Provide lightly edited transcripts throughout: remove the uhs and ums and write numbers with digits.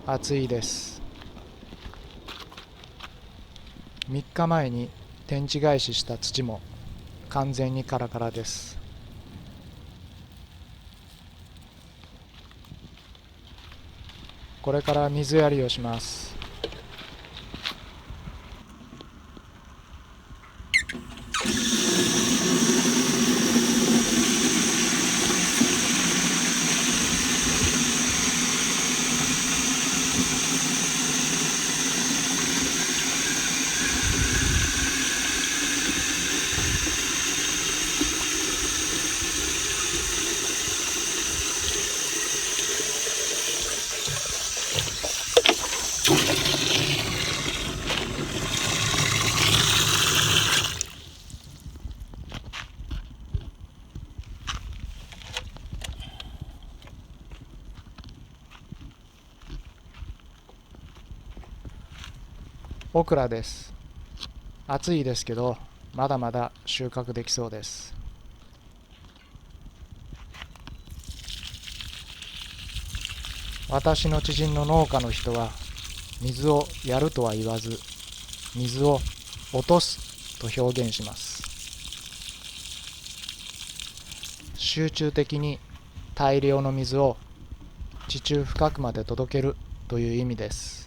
暑いです。3日前に天地返しした土も完全にカラカラです。これから水やりをします。オクラです。暑いですけど、まだまだ収穫できそうです。私の知人の農家の人は、水をやるとは言わず、水を落とすと表現します。集中的に大量の水を地中深くまで届けるという意味です。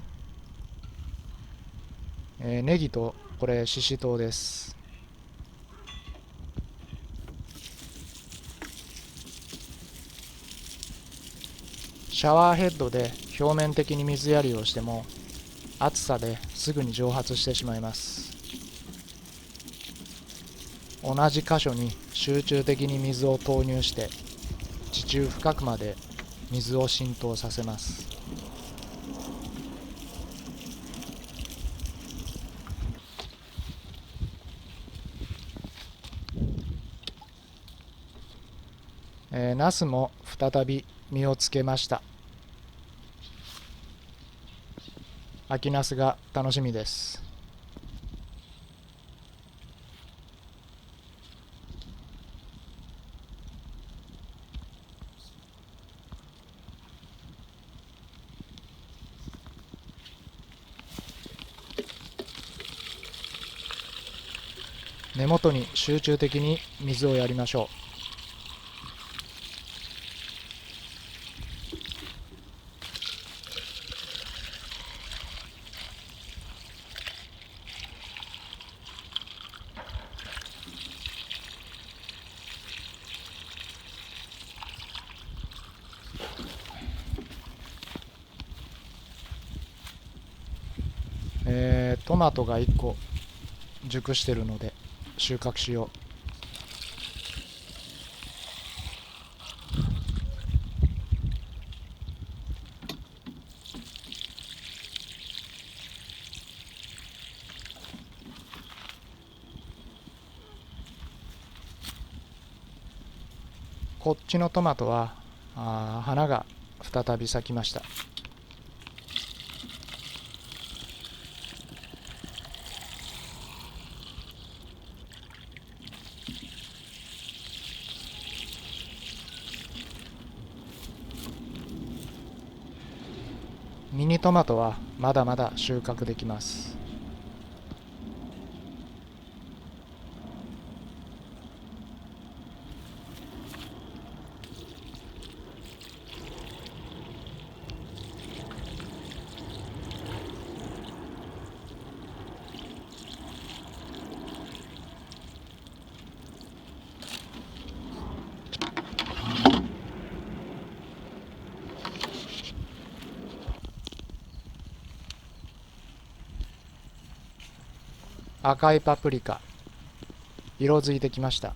ネギとこれシシトウです。シャワーヘッドで表面的に水やりをしても暑さですぐに蒸発してしまいます。同じ箇所に集中的に水を投入して地中深くまで水を浸透させます。ナスも再び実をつけました。秋ナスが楽しみです。根元に集中的に水をやりましょう。トマトが1個熟してるので収穫しよう。こっちのトマトは花が再び咲きました。ミニトマトはまだまだ収穫できます。赤いパプリカ、色づいてきました。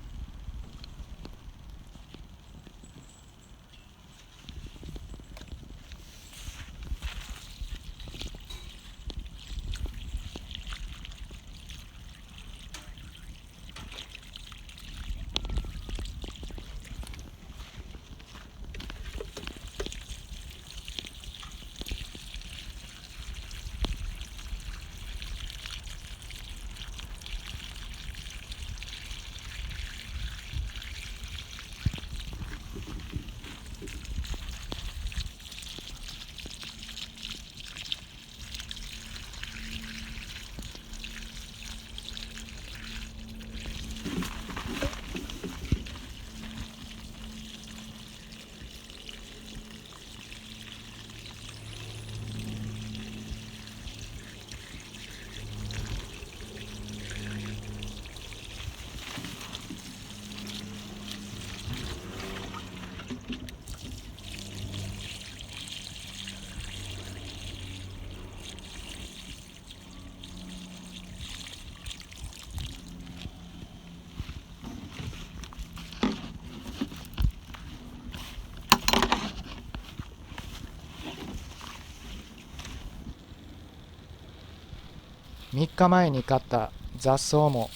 3日前に買った雑草も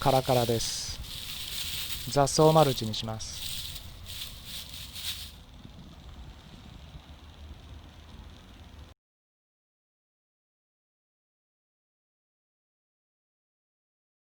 カラカラです。雑草マルチにします。